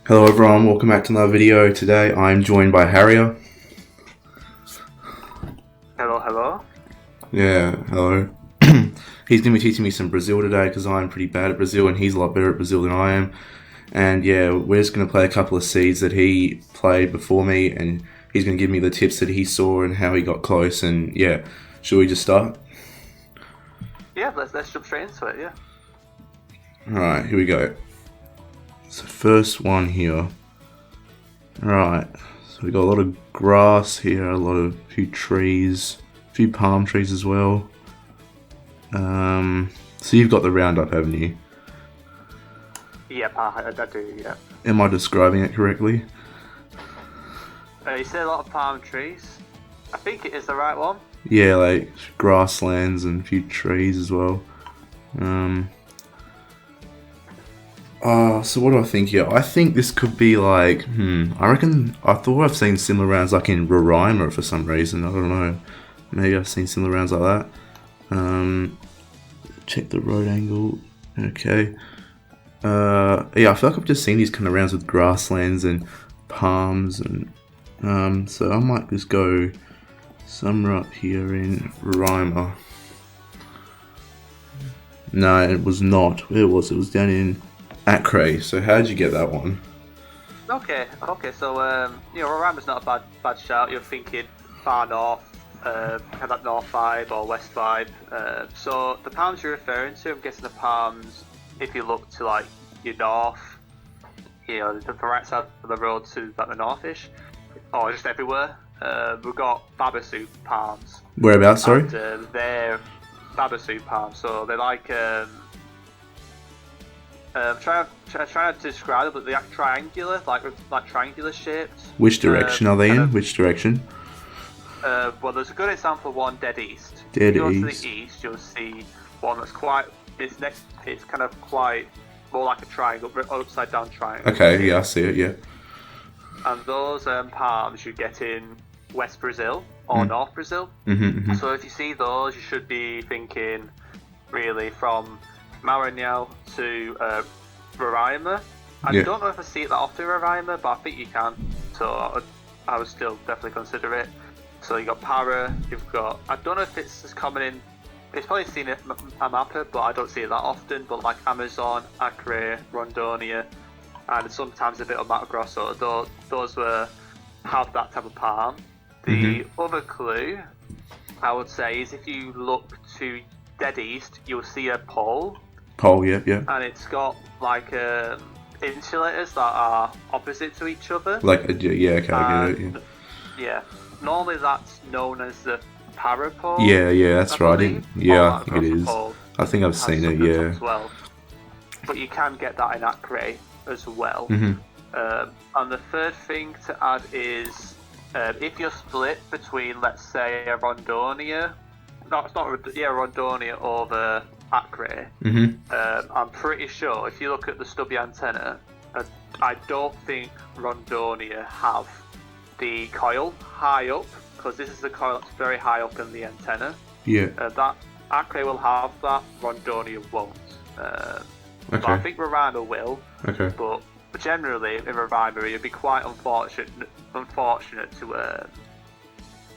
Hello everyone, welcome back to another video. Today I'm joined by Harrier. Hello, hello. Yeah, hello. He's going to be teaching me some Brazil today because I'm pretty bad at Brazil and he's a lot better at Brazil than I am. And yeah, we're just going to play a couple of seeds that he played before me and he's going to give me the tips that he saw and how he got close. And yeah, should we just start? Yeah, let's jump straight into it. Yeah. Alright, here we go. So first one here. Alright, so we got a lot of grass here, a few trees, a few palm trees as well. So you've got the roundup, haven't you? Yep, I do. Yeah. Am I describing it correctly? You said a lot of palm trees. I think it is the right one. Yeah, like grasslands and a few trees as well. So what do I think here? I think this could be like, I thought I've seen similar rounds like in Roraima for some reason. I don't know. Maybe I've seen similar rounds like that. Check the road angle. Okay. Yeah, I feel like I've just seen these kind of rounds with grasslands and palms and, so I might just go somewhere up here in Roraima. No, it was not. Where was it? It was down in Acre. So how did you get that one? Okay. So Roraima's not a bad shout. You're thinking far north, kind of that north vibe or west vibe. So the palms you're referring to, I'm guessing the palms. If you look to like your north, the right side of the road to like the northish, or just everywhere. We've got Babasu palms. Whereabouts, sorry? And, they're Babasu palms, so they're like trying to describe it, but they're triangular, like triangular shaped. Which direction are they in? Which direction? Well, there's a good example of one dead east. Dead if you go east. to the east, you'll see one that's quite. It's kind of quite more like a triangle, upside down triangle. Okay, yeah, I see it. Yeah. And those palms you get in West Brazil or North Brazil. Mm-hmm. So if you see those, you should be thinking really from Maranhão to Roraima. I don't know if I see it that often in Roraima, but I think you can. So I would still definitely consider it. So you got Para, you've got. I don't know if it's as common in. It's probably seen it Amapa, but I don't see it that often. But like Amazon, Acre, Rondonia, and sometimes a bit of Mato Grosso. Those have that type of palm. The other clue I would say is if you look to dead east, you'll see a pole. Pole, yeah. And it's got like insulators that are opposite to each other. Like, yeah, okay, I get it. Yeah. Normally that's known as the parapole. Yeah, that's right. I think it is. Pole I think I've seen it, yeah. As well. But you can get that in Acre as well. And the third thing to add is if you're split between, let's say, a Rondonia, Rondonia over Acre, I'm pretty sure if you look at the stubby antenna, I don't think Rondonia have the coil high up, because this is the coil that's very high up in the antenna. Yeah. That Acre will have that, Rondonia won't. Okay. But I think Roraima will. Okay. But generally, in Roraima, you'd be quite unfortunate to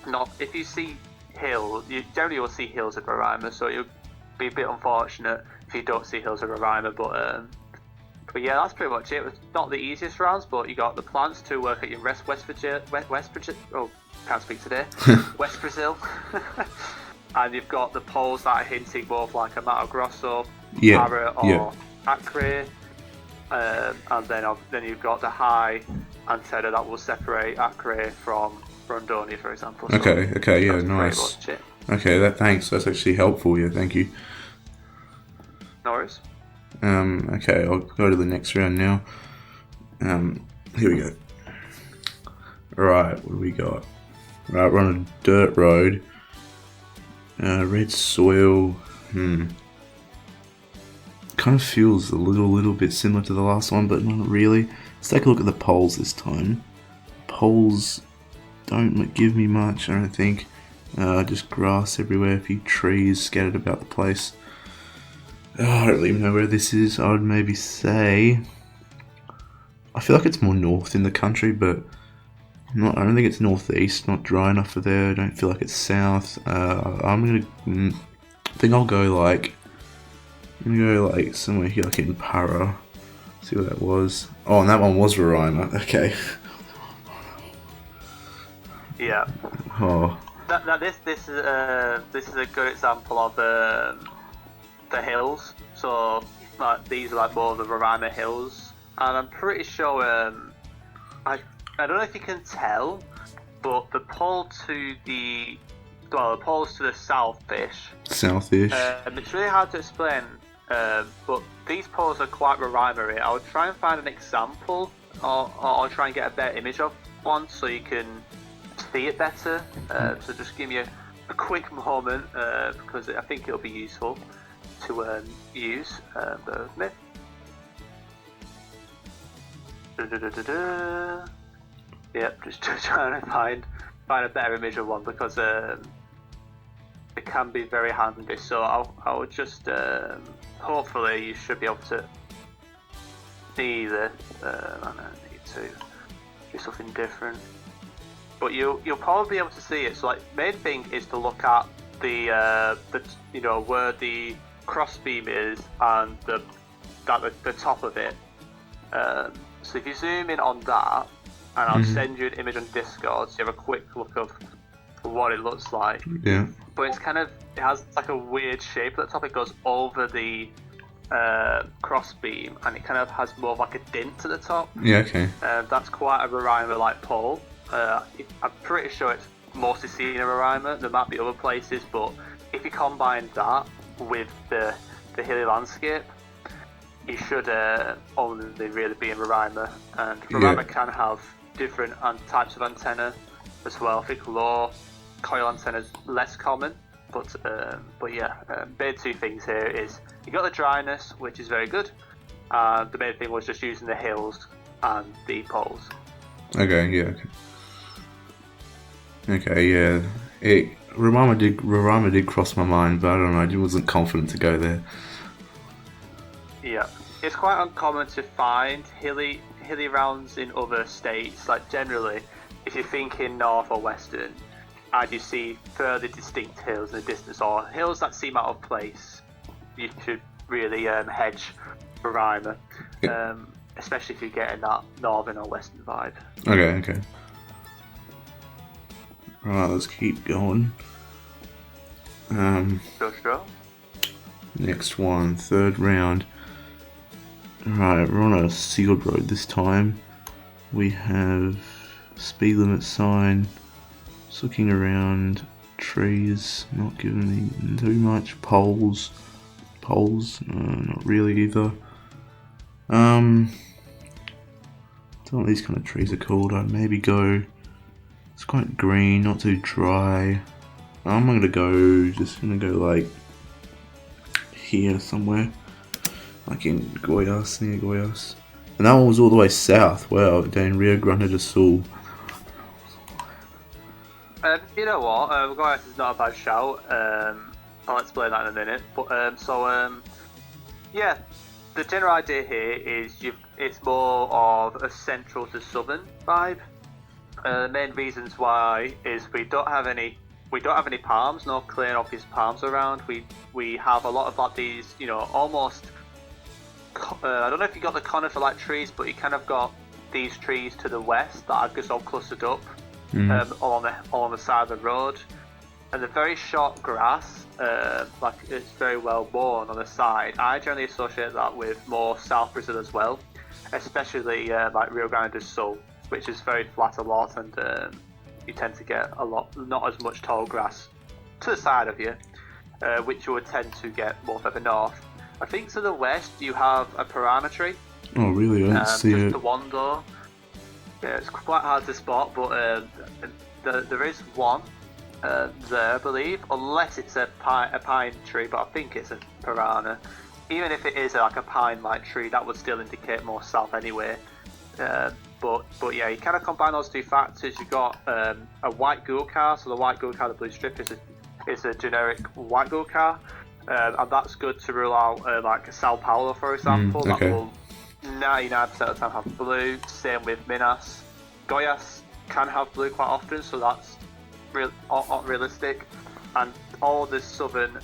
not. If you see hills, you generally will see hills at Roraima, so you'll be a bit unfortunate if you don't see hills at Roraima. But yeah, that's pretty much it. It's not the easiest rounds, but you got the plans to work at your West Brazil. Oh, can't speak today. West Brazil. And you've got the poles that are hinting both like a Mato Grosso, Para, or Acre. And then you've got the high antenna that will separate Acre from Rondonia, for example. So okay, yeah, nice. Okay, thanks. That's actually helpful. Yeah, thank you. No worries. Okay, I'll go to the next round now. Here we go. Right, what do we got? Right, we're on a dirt road. Red soil. Kind of feels a little bit similar to the last one, but not really. Let's take a look at the poles this time. Poles don't give me much, I don't think. Just grass everywhere, a few trees scattered about the place. I don't even know where this is. I would maybe say I feel like it's more north in the country, but not. I don't think it's northeast. Not dry enough for there. I don't feel like it's south. I think I'll go like. I'm gonna go like somewhere here, like in Para. See what that was. Oh, and that one was Roraima. Okay. Yeah. Oh. This is a good example of the hills. So these are like more of the Roraima hills, and I'm pretty sure I don't know if you can tell, but the poles to the south-ish. Southish. It's really hard to explain, but these poles are quite Roraima. I'll try and find an example, or I'll try and get a better image of one so you can see it better. So just give me a quick moment, because I think it'll be useful to use. Bear with me. Yep, just trying to find a better image of one, because it can be very handy. So I'll just hopefully you should be able to see this. I don't need to do something different, but you'll probably be able to see it. So like, main thing is to look at the where the crossbeam is and the top of it. So if you zoom in on that, and I'll send you an image on Discord so you have a quick look of what it looks like. Yeah. But it has like a weird shape at the top. It goes over the crossbeam, and it kind of has more of like a dent at the top. Yeah. Okay. That's quite a Roraima-like pole. I'm pretty sure it's mostly seen in Roraima. There might be other places, but if you combine that with the hilly landscape, you should only really be in Roraima. And Roraima can have different types of antenna as well. I think low coil antenna is less common, but yeah, main two things here is you got the dryness, which is very good. The main thing was just using the hills and the poles. Okay. Yeah. Okay. Yeah. Roraima did cross my mind, but I don't know. I wasn't confident to go there. Yeah, it's quite uncommon to find hilly rounds in other states. Like generally, if you're thinking north or western, and you see further distinct hills in the distance, or hills that seem out of place, you should really hedge Roraima, especially if you're getting that northern or western vibe. Okay. Right, let's keep going. Sure. Next one, third round. Alright, we're on a sealed road this time. We have speed limit sign. Just looking around, trees, not giving me too much. Poles, not really either. Don't know what these kind of trees are called. I'd maybe go. It's quite green, not too dry. I'm gonna go like here somewhere. Like in Goiás, near Goiás. And that one was all the way south. Wow, down Rio Grande do Sul. You know what? Goiás is not a bad shout. I'll explain that in a minute. But yeah, the general idea here is it's more of a central to southern vibe. The main reasons why is we don't have any palms, no clear and obvious palms around. We have a lot of like these, almost. I don't know if you got the conifer-like trees, but you kind of got these trees to the west that are just all clustered up along the side of the road, and the very short grass, like it's very well worn on the side. I generally associate that with more South Brazil as well, especially like Rio Grande do Sul, which is very flat a lot, and you tend to get not as much tall grass to the side of you, which you would tend to get more further north. I think to the west you have a piranha tree. Oh really? I don't see just it. the one though. Yeah, it's quite hard to spot, but there is one there, I believe, unless it's a pine tree, but I think it's a piranha. Even if it is like a pine-like tree, that would still indicate more south anyway. But yeah, you kind of combine those two factors. You've got a white gurkha, so the white gurkha, the blue strip, is a generic white gurkha, and that's good to rule out like Sao Paulo, for example. Okay. 99% of the time have blue. Same with Minas. Goiás can have blue quite often, so that's not realistic. And all the southern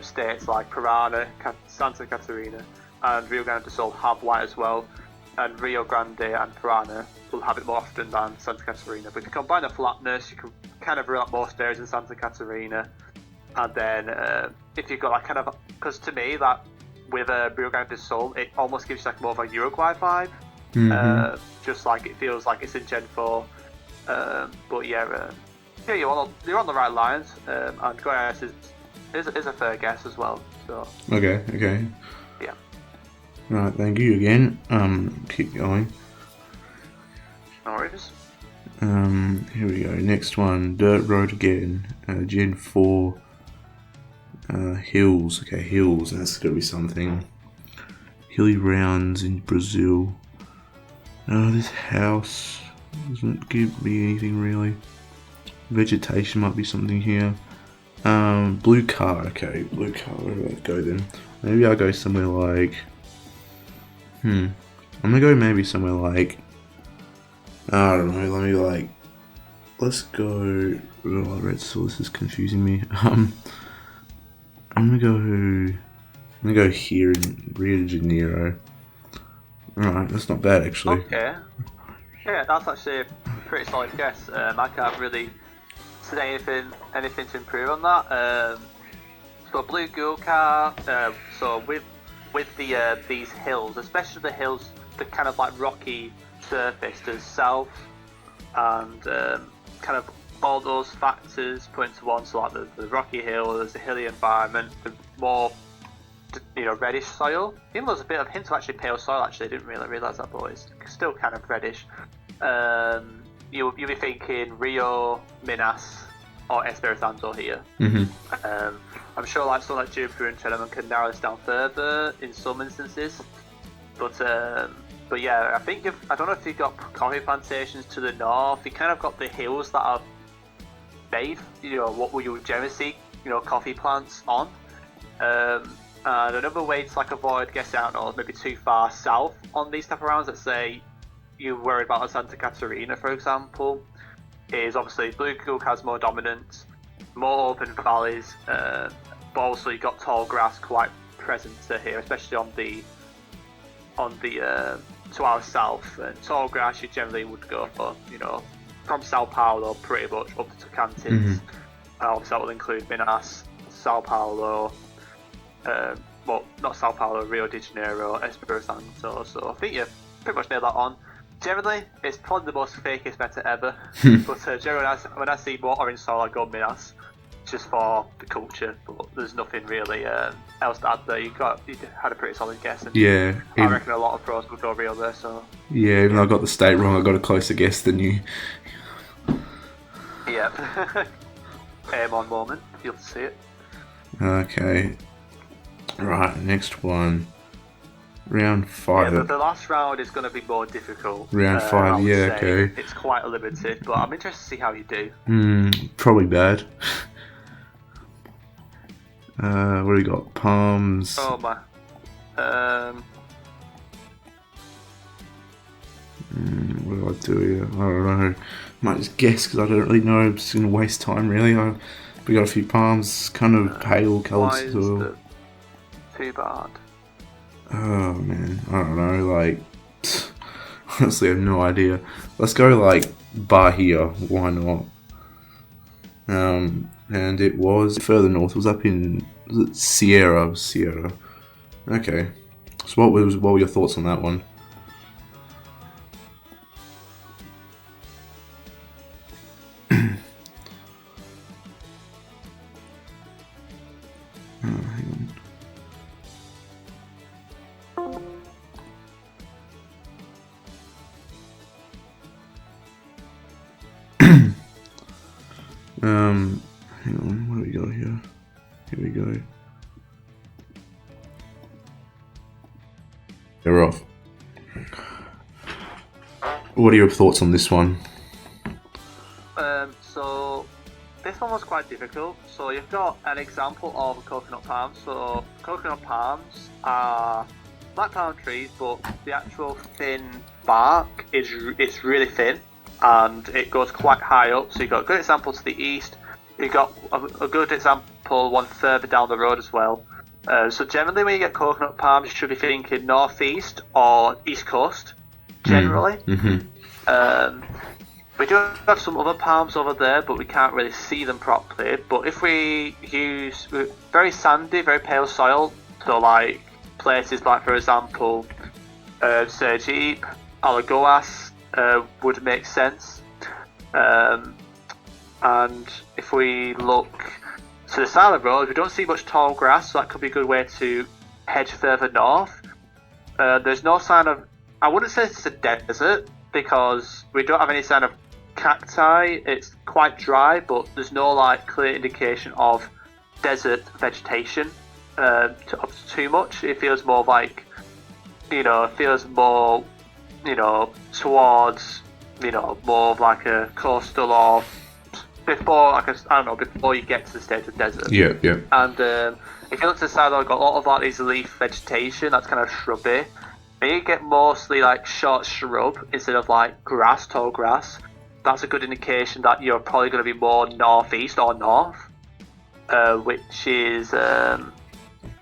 states like Parana, Santa Catarina, and Rio Grande do Sul have white as well. And Rio Grande and Parana will have it more often than Santa Catarina. But if you combine the flatness, you can kind of rule out most areas in Santa Catarina. And then if you've got that kind of, because to me that with Rio Grande do Sul, it almost gives you like more of a Uruguay vibe. Just like it feels like it's in Gen 4. But yeah, you're on the right lines. And Goiás is a fair guess as well. So Okay. yeah. Right, thank you again. Keep going. No worries. Here we go. Next one, Dirt Road again. Gen 4. Hills. Okay, hills. That's gotta be something. Hilly rounds in Brazil. This house doesn't give me anything really. Vegetation might be something here. Blue car. Okay, blue car. Where do I go then? Maybe I'll go somewhere like. I'm gonna go maybe somewhere like. I don't know. Let's go. Oh, red soil. This is confusing me. I'm gonna go here in Rio de Janeiro. Alright, that's not bad actually. Okay. Yeah, that's actually a pretty solid guess. I can't really say anything to improve on that. So blue Google car. So with these hills, especially the hills, the kind of like rocky surface to the south, and kind of all those factors put into one. So like the rocky hill, there's a hilly environment, the more reddish soil. Even though there's a bit of hint of actually pale soil. Actually, I didn't really realise that, but it's still kind of reddish. You'll be thinking Rio, Minas, or Espírito Santo here. I'm sure like something like Jupiter and Telemann can narrow this down further in some instances, but yeah, I don't know if you've got coffee plantations to the north. You kind of got the hills that are made, what would you generally see, coffee plants on. And another way to like avoid guessing out north, maybe too far south on these type of rounds, let's say you're worried about Santa Catarina, for example, is obviously blue Google has more dominant, more open valleys, but also you've got tall grass quite present here, especially on the to our south. And tall grass you generally would go for, from Sao Paulo pretty much up to Tocantins. Obviously that will include Minas, Sao Paulo, well, not Sao Paulo, Rio de Janeiro, Espírito Santo. So I think you pretty much nailed that on. Generally, it's probably the most fakest bet ever. But generally, when I see more orange soil, I go Minas, just for the culture. But there's nothing really else to add there. You had a pretty solid guess. And Yeah. I reckon a lot of pros would go Rio there. So Yeah, even though I got the state wrong, I got a closer guess than you. Yep. Aim on moment. You'll see it. Okay. Right, next one. Round 5. Yeah, the last round is going to be more difficult. Round 5, yeah, okay. It's quite limited, but I'm interested to see how you do. Probably bad. What do we got? Palms. Oh my. What do I do here? I don't know. Might just guess because I don't really know. I'm just going to waste time, really. We got a few palms, kind of pale coloured soil. Too bad. Oh man, I don't know, honestly I have no idea. Let's go Bahia, why not? And it was further north, it was up in, was it Sierra? Okay. So what were your thoughts on that one? Hang on, what do we got here? Here we go. They're off. What are your thoughts on this one? So this one was quite difficult. So you've got an example of coconut palms. So coconut palms are like palm trees, but the actual thin bark is it's really thin, and it goes quite high up. So you've got a good example to the east. You've got a good example one further down the road as well. So generally, when you get coconut palms, you should be thinking northeast or east coast. Generally, we do have some other palms over there, but we can't really see them properly. But if we use very sandy, very pale soil, so like places like, for example, Sergipe, Alagoas would make sense. And if we look to the side of the road, we don't see much tall grass, so that could be a good way to head further north. There's no sign of, I wouldn't say it's a desert, because we don't have any sign of cacti. It's quite dry, but there's no like clear indication of desert vegetation too much. It feels more like, it feels more, towards, more of like a coastal or before, before you get to the stage of desert. Yeah. And if you look to the side, I've got a lot of like these leaf vegetation that's kind of shrubby. And you get mostly like short shrub instead of like grass, tall grass. That's a good indication that you're probably going to be more northeast or north, which is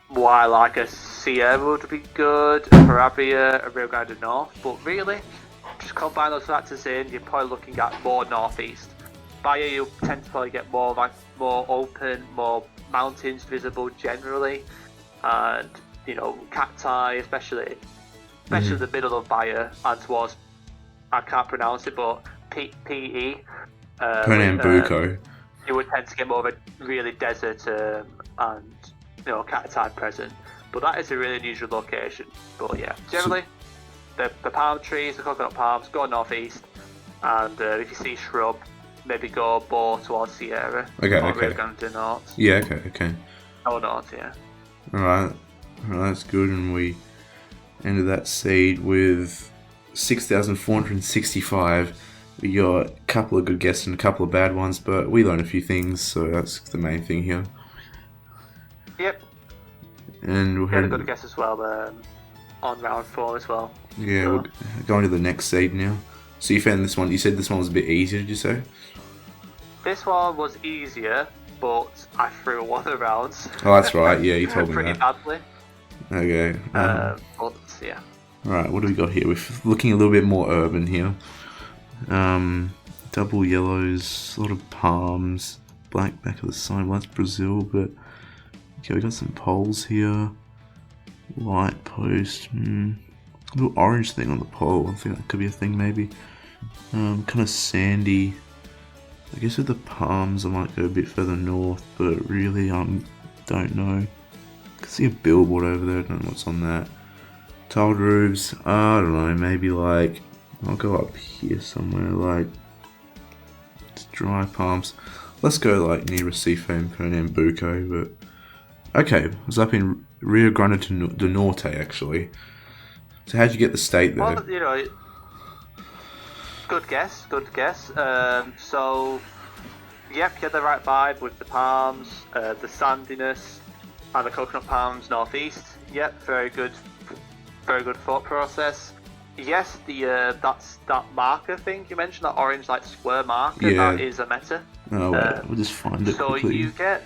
why like a Sierra would be good, a Parabia, a Rio Grande North. But really, just combine those factors in, you're probably looking at more northeast. Bahia, you tend to probably get more open, more mountains visible generally, and cacti, especially the middle of Bahia and towards, I can't pronounce it, but PE. Pernambuco. You would tend to get more of a really desert and cacti present, but that is a really unusual location. But yeah, generally the palm trees, the coconut palms, go northeast, and if you see shrub, maybe go more towards Sierra. Okay. Rio Grande North. Yeah. Okay. Oh, north, yeah. All right, that's good. And we ended that seed with 6,465. We got a couple of good guesses and a couple of bad ones, but we learned a few things, so that's the main thing here. Yep. And we had a good guess as well on round 4 as well. Yeah, so. We're going to the next seed now. So you found this one, you said this one was a bit easier, did you say? This one was easier, but I threw one of the rounds. Oh, that's right, yeah, you told me pretty that. badly. Okay. But yeah. Alright, what do we got here? We're looking a little bit more urban here. Double yellows, a lot of palms, black back of the sign. Well, that's Brazil, but okay, we got some poles here. Light post, a little orange thing on the pole. I think that could be a thing, maybe. Kind of sandy. I guess with the palms, I might go a bit further north, but really, don't know. I can see a billboard over there. I don't know what's on that. Tiled roofs. I don't know. Maybe like I'll go up here somewhere. Like dry palms. Let's go like near Recife and Pernambuco. But okay, I was up in Rio Grande do Norte actually. So how'd you get the state there? Well, good guess. So, yep, you had the right vibe with the palms, the sandiness, and the coconut palms northeast. Yep, very good thought process. Yes, that marker thing you mentioned, that orange like square marker, that is a meta. Oh, wait, we'll just find it. So quickly. you get,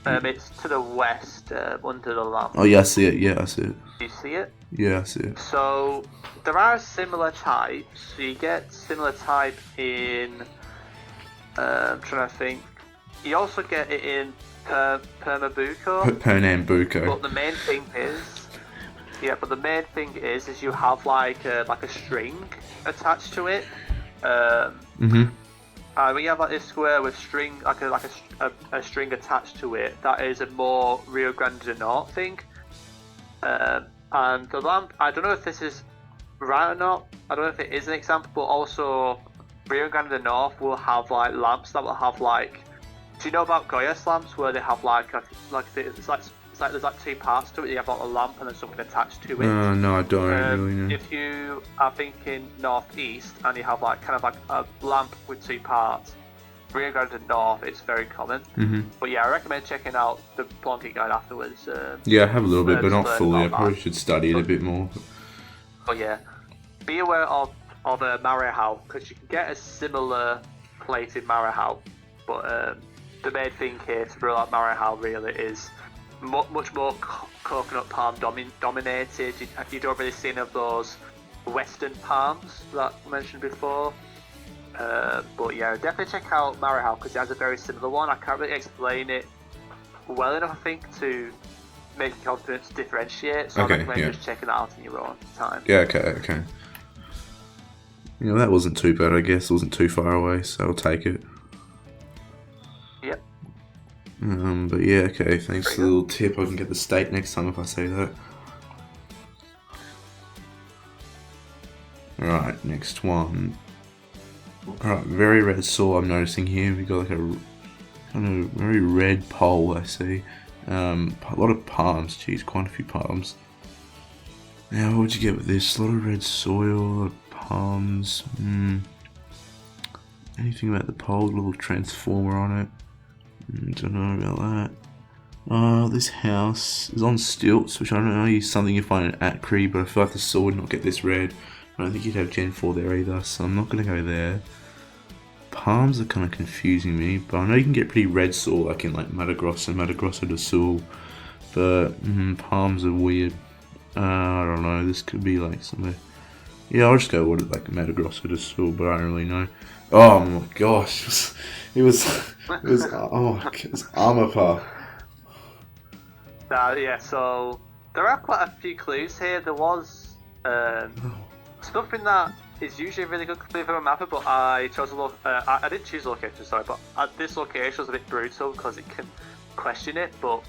it's to the west, under the lamp. Oh yeah, I see it. Yeah, I see it. Do you see it? Yeah, I see it. So there are similar types. So you get similar type in. I'm trying to think. You also get it in Pernambuco. Pernambuco. But the main thing is, you have like a string attached to it. And when you have like this square with string, like a string attached to it, that is a more Rio Grande do Norte thing. And the lamp, I don't know if this is right or not. I don't know if it is an example, but also Rio Grande do Norte will have like lamps that will have like. Do you know about Goiás lamps where they have like it's like there's like two parts to it. You have like a lamp and then something attached to it. No, I don't really know. If you are thinking northeast and you have like kind of like a lamp with two parts, Rio Grande North, it's very common. Mm-hmm. But yeah, I recommend checking out the Plonky guide afterwards. Yeah, I have a little bit, but to not learn fully. I about probably that. should study it a bit more. But yeah, be aware of Marahau, because you can get a similar place in Marahau, but the main thing here to rule out Marahau really is much more coconut palm dominated. You don't really see any of those western palms that I mentioned before. But yeah, definitely check out Marahau because it has a very similar one. I can't really explain it well enough, I think, to make you confident to differentiate. So Okay, I recommend yeah. just checking that out in your own time. Yeah, okay. You know, that wasn't too bad, I guess. It wasn't too far away, so I'll take it. Yep. But yeah, okay, thanks for the little tip. I can get the state next time if I say that. Alright, next one. Alright, very red soil I'm noticing here. We got like a kind of very red pole, I see. A lot of palms, geez, quite a few palms. Now, what would you get with this? A lot of red soil, a lot of palms. Anything about the pole? A little transformer on it. Don't know about that. This house is on stilts, which I don't know is something you find in Acre, but I feel like the soil would not get this red. I don't think you'd have Gen 4 there either, so I'm not going to go there. Palms are kind of confusing me, but I know you can get pretty red soil like in like Mato Grosso do Sul, but palms are weird. I don't know, this could be like somewhere. Yeah, I'll just go with it like Mato Grosso do Sul, but I don't really know. Oh my gosh, it was Amapá. Yeah, so there are quite a few clues here. There was something that is usually a really good clue from a mapper, but I chose a look. I didn't choose a location, sorry, but this location was a bit brutal because it can question it. But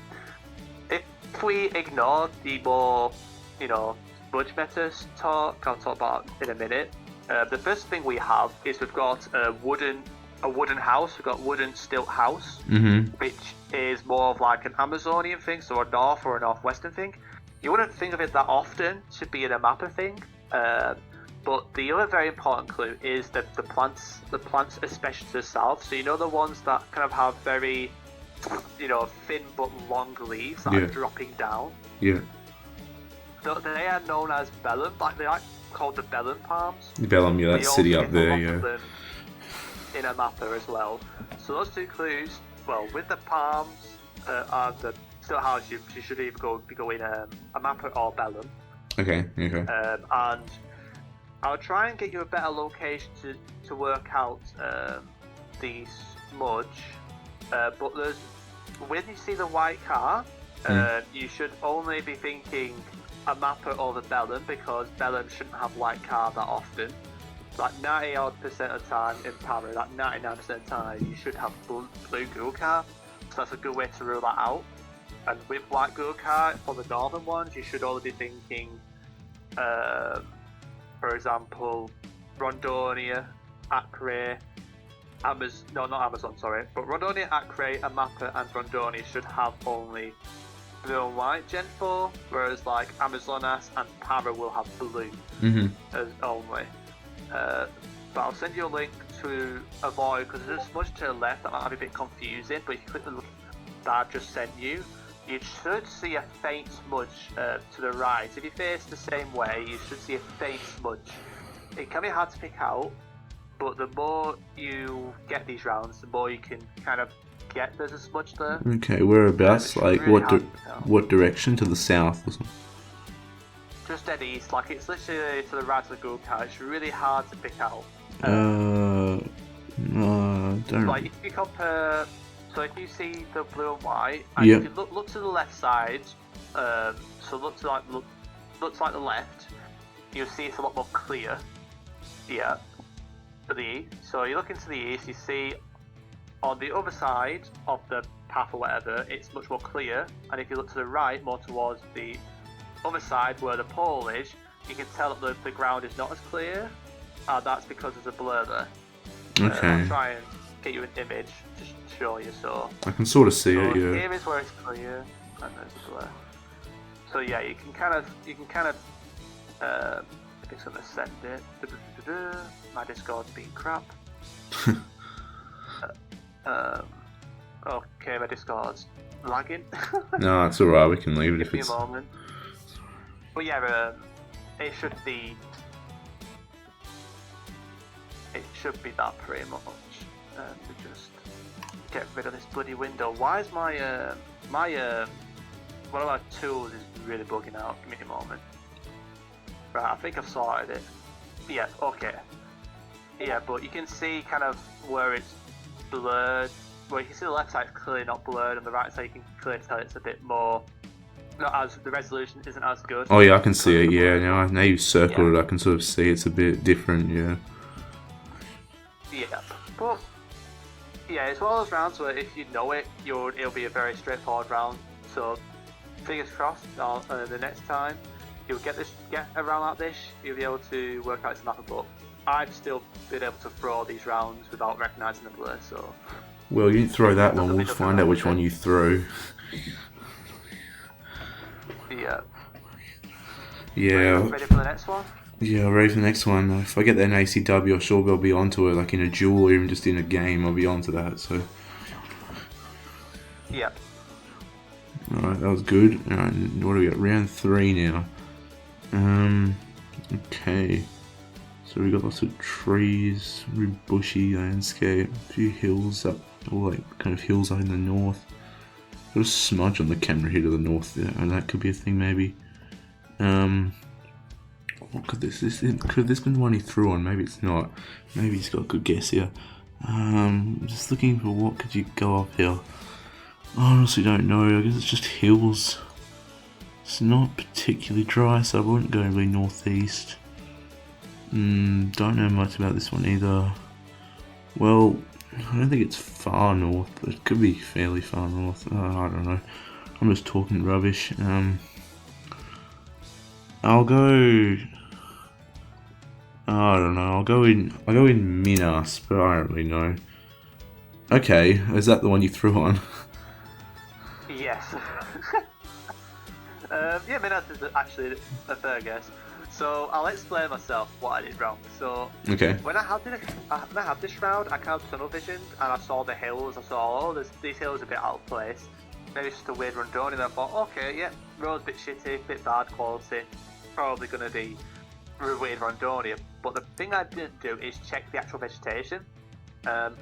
if we ignore the more, smudge metas talk, I'll talk about in a minute. The first thing we have is we've got a wooden house. We've got wooden stilt house, which is more of like an Amazonian thing, so a north or a northwestern thing. You wouldn't think of it that often to be in a mapper thing, but the other very important clue is that the plants especially to the south. So the ones that kind of have very, thin but long leaves that are dropping down. Yeah. They are known as bellum, like they are called the bellum palms. Bellum, yeah, that city up there, yeah. In a mapper as well. So those two clues, well, with the palms and the stilt house, you should either be going a mapper or bellum. Okay. And I'll try and get you a better location to work out the smudge. But when you see the white car, you should only be thinking a mapper or the bellum, because bellum shouldn't have white car that often. Like 90% of the time in Para, like 99% of the time, you should have blue Google car. So that's a good way to rule that out. And with white Google car, for the northern ones, you should only be thinking, for example, Rondonia, Acre, not Amazon, sorry, but Rondonia, Acre, Amapá, and Rondonia should have only blue and white Gen 4, whereas like Amazonas and Para will have blue as only. But I'll send you a link to avoid, because there's a smudge to the left that might be a bit confusing, but if you click the link that I just sent you, you should see a faint smudge to the right. If you face the same way, you should see a faint smudge. It can be hard to pick out, but the more you get these rounds, the more you can kind of get there's a smudge there. Okay, whereabouts? Like really what direction? To the south or something? Just dead east, like it's literally to the right of the Google card. It's really hard to pick out. Don't. Like if you compare, so if you see the blue and white, and if you look to the left side, so looks like the left, you'll see it's a lot more clear. Yeah, for the east. So you look into the east, you see on the other side of the path or whatever, it's much more clear. And if you look to the right, more towards the other side where the pole is, you can tell that the ground is not as clear. That's because there's a blur there. Okay. I'll try and get you an image to show you. So I can sort of see it. Yeah. Here is where it's clear, and there's a blur. So yeah, you can kind of. If it's gonna send it. My Discord's being crap. Okay, my Discord's lagging. No, it's alright, we can leave it Give if me it's... a moment. But yeah, it should be that pretty much. To just get rid of this bloody window. Why is my one of my tools is really bugging out? Give me a moment. Right, I think I've sorted it. Yeah, okay. Yeah, but you can see kind of where it's blurred. Well, you can see the left side is clearly not blurred, and the right side you can clearly tell it's a bit more. Not as the resolution isn't as good. Oh yeah, I can see it. Yeah, now you've circled it, I can sort of see it's a bit different. Yeah. Yeah, but yeah, it's one of those rounds where if you know it, it'll be a very straightforward round. So fingers crossed. The next time you'll get a round like this, you'll be able to work out its map. But I've still been able to throw these rounds without recognising the blur. So. Well, you didn't throw that one. We'll find out which one you threw. Yeah. Yeah. Ready for the next one? Yeah, ready for the next one. If I get an ACW, I'm sure I'll be onto it, like in a duel or even just in a game, I'll be onto that, so... Yeah. Alright, that was good. Alright, what do we got? Round 3 now. Okay. So we got lots of trees, really bushy landscape, a few hills up, all like kind of hills up in the north. Got a smudge on the camera here to the north there, and that could be a thing maybe. What could this could this been the one he threw on? Maybe it's not. Maybe he's got a good guess here. Just looking for what could you go up here. I honestly don't know. I guess it's just hills. It's not particularly dry, so I wouldn't go really northeast. Don't know much about this one either. Well, I don't think it's far north, but it could be fairly far north. I don't know. I'm just talking rubbish. I'll go. I don't know. I'll go in Minas, but I don't really know. Okay, is that the one you threw on? Yes. Yeah, Minas is actually a fair guess. So I'll explain myself what I did wrong. So Okay. when I had this round, I kind of tunnel visioned and I saw the hills. I saw these hills a bit out of place. Maybe it's just a weird rundown, and I thought, okay, yeah, road's a bit shitty, bit bad quality, probably gonna be a weird Rondonia. But the thing I didn't do is check the actual vegetation. And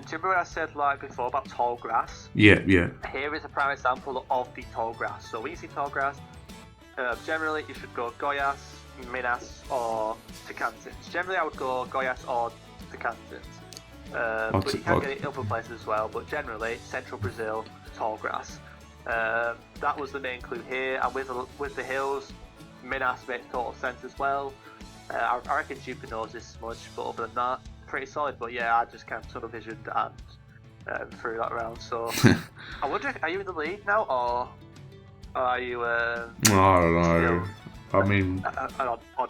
do you remember what I said like before about tall grass? Yeah. Here is a prime example of the tall grass. So when you see tall grass, generally you should go Goiás, Minas, or Tocantins. Generally I would go Goiás or Tocantins. But you can get it in other places as well. But generally, central Brazil, tall grass. That was the main clue here. And with the hills, Minas makes total sense as well. I reckon Jupiter knows this much, but other than that, pretty solid. But yeah, I just kind of tunnel visioned and threw that round. So I wonder, are you in the lead now, or are you? I don't know. I mean, an odd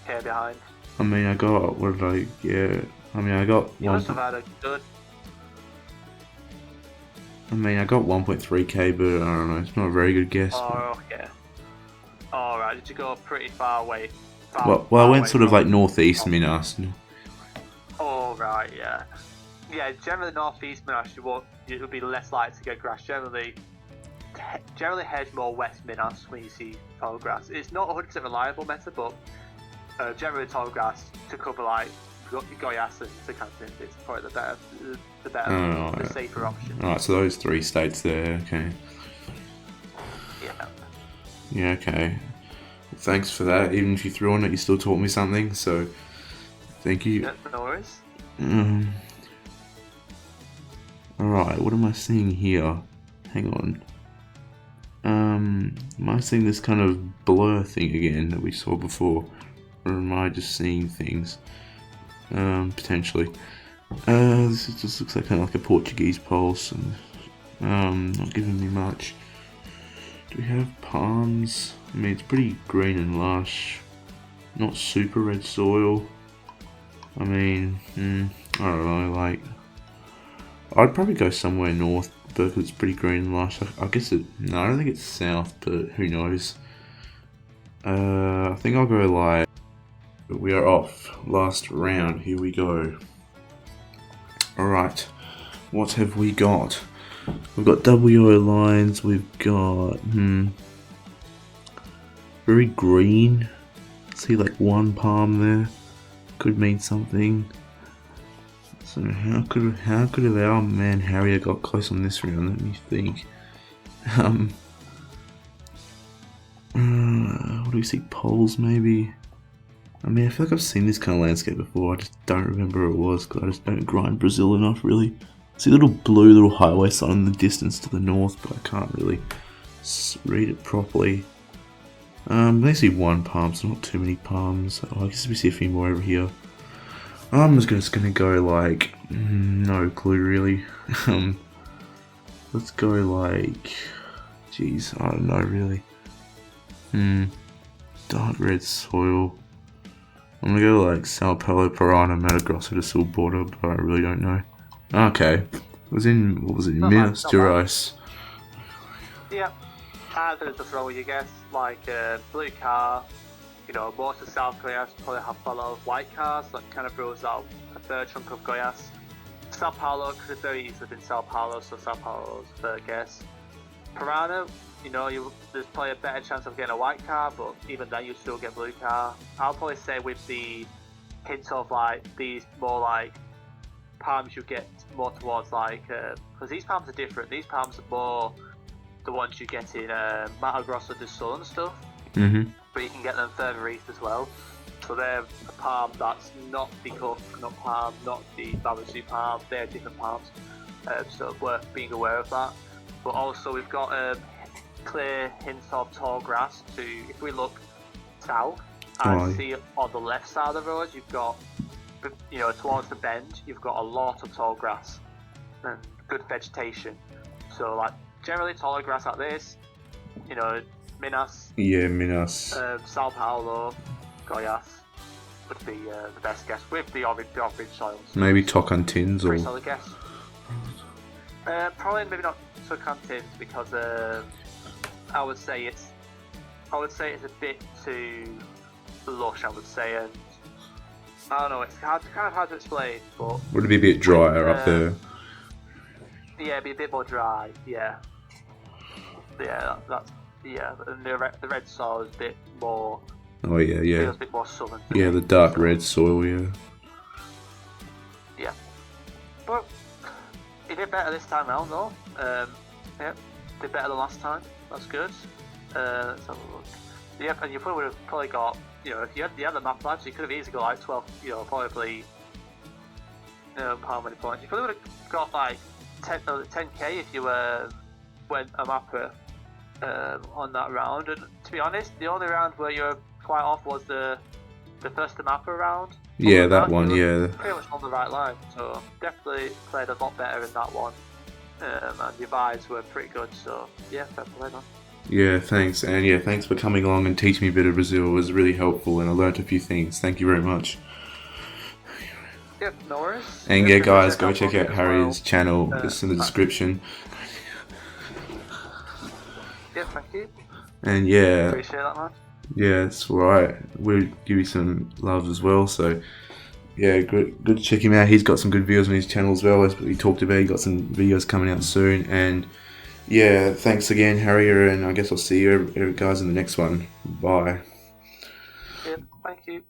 hair behind. I mean, I got what did I get? I mean, I got You must have had a good. I mean, I got 1.3k, but I don't know. It's not a very good guess. Oh, okay. Alright, did you go pretty far away? Well, I went sort of like northeast Minas. Oh, right, yeah. Yeah, generally northeast Minas, it would be less likely to get grass. Generally hedge more west Minas when you see tall grass. It's not 100% reliable method, but generally tall grass to cover like Goiás and Tocantins, it's probably the safer option. Alright, so those 3 states there, okay. Yeah. Yeah, okay. Well, thanks for that. Even if you threw on it, you still taught me something, so thank you. Yeah, no worries. Alright, what am I seeing here? Hang on. Am I seeing this kind of blur thing again that we saw before? Or am I just seeing things? Potentially. This just looks like kind of like a Portuguese pulse, and not giving me much. Do we have palms? I mean, it's pretty green and lush. Not super red soil. I mean, I don't know, like... I'd probably go somewhere north, because it's pretty green and lush. I guess no, I don't think it's south, but who knows. I think I'll go like... We are off. Last round, here we go. Alright. what have we got? We've got double yellow lines. We've got very green. See, like one palm there could mean something. So how could have our man Harrier got close on this round? Let me think. What do we see? Poles maybe. I mean, I feel like I've seen this kind of landscape before. I just don't remember where it was because I just don't grind Brazil enough, really. See a little blue little highway sign in the distance to the north, but I can't really read it properly. They see one palm, so not too many palms. Oh, I guess we see a few more over here. I'm just gonna go like no clue really. Let's go like, geez, I don't know really. Dark red soil. I'm gonna go like Sao Paulo, Parana, Mato Grosso to Sul border, but I really don't know. Okay, it was in, what was it, Minas Gerais? Yeah, there's a throw you guess, like blue car, you know, most of South Goiás probably have a lot of white cars, that kind of throws out a third chunk of Goiás. Sao Paulo could have very easily been Sao Paulo, so Sao Paulo's third guess. Parana, you know, there's probably a better chance of getting a white car, but even then you still get blue car. I'll probably say with the hint of like these more like palms you get more towards like, because these palms are different. These palms are more the ones you get in Mato Grosso do Sul and stuff, but you can get them further east as well. So they're a palm that's not the coconut palm, not the barbecue palm. They're different palms, so worth being aware of that. But also we've got clear hints of tall grass. To if we look south and see on the left side of the road, you've got, you know, towards the bend, you've got a lot of tall grass and good vegetation. So like generally taller grass like this, you know, Minas. Yeah, Minas. Sao Paulo, Goiás would be the best guess with the orange soils. Maybe Tocantins or. Pretty solid guess. Probably maybe not Tocantins because I would say it's a bit too lush. I would say, and I don't know. It's kind of hard to explain, but would it be a bit drier up there? Yeah, it'd be a bit more dry. Yeah. That's and the red soil is a bit more. Oh yeah. Feels a bit more southern. Yeah, the dark red soil. Yeah. Yeah, but he did better this time round though. Yeah, did better than last time. That's good. Let's have a look. Yeah, and you probably would have probably got, you know, if you had the map lads, you could have easily got like 12. You know, probably. How many points? You probably would have got like 10k if you went a mapper on that round. And to be honest, the only round where you were quite off was the first mapper round. Yeah, that one. Yeah. Pretty much on the right line. So definitely played a lot better in that one. And your vibes were pretty good. So yeah, fair play, man. Yeah, thanks. And yeah, thanks for coming along and teaching me a bit of Brazil. It was really helpful and I learnt a few things. Thank you very much. Yep, no worries. And yeah, guys, go check out Harry's channel. It's in the description. Yeah, thank you. And yeah. Appreciate that, man. Yeah, it's alright. We'll give you some love as well. So yeah, good to check him out. He's got some good videos on his channel as well, as we talked about. He got some videos coming out soon. And yeah, thanks again, Harry, and I guess I'll see you guys in the next one. Bye. Yeah, thank you.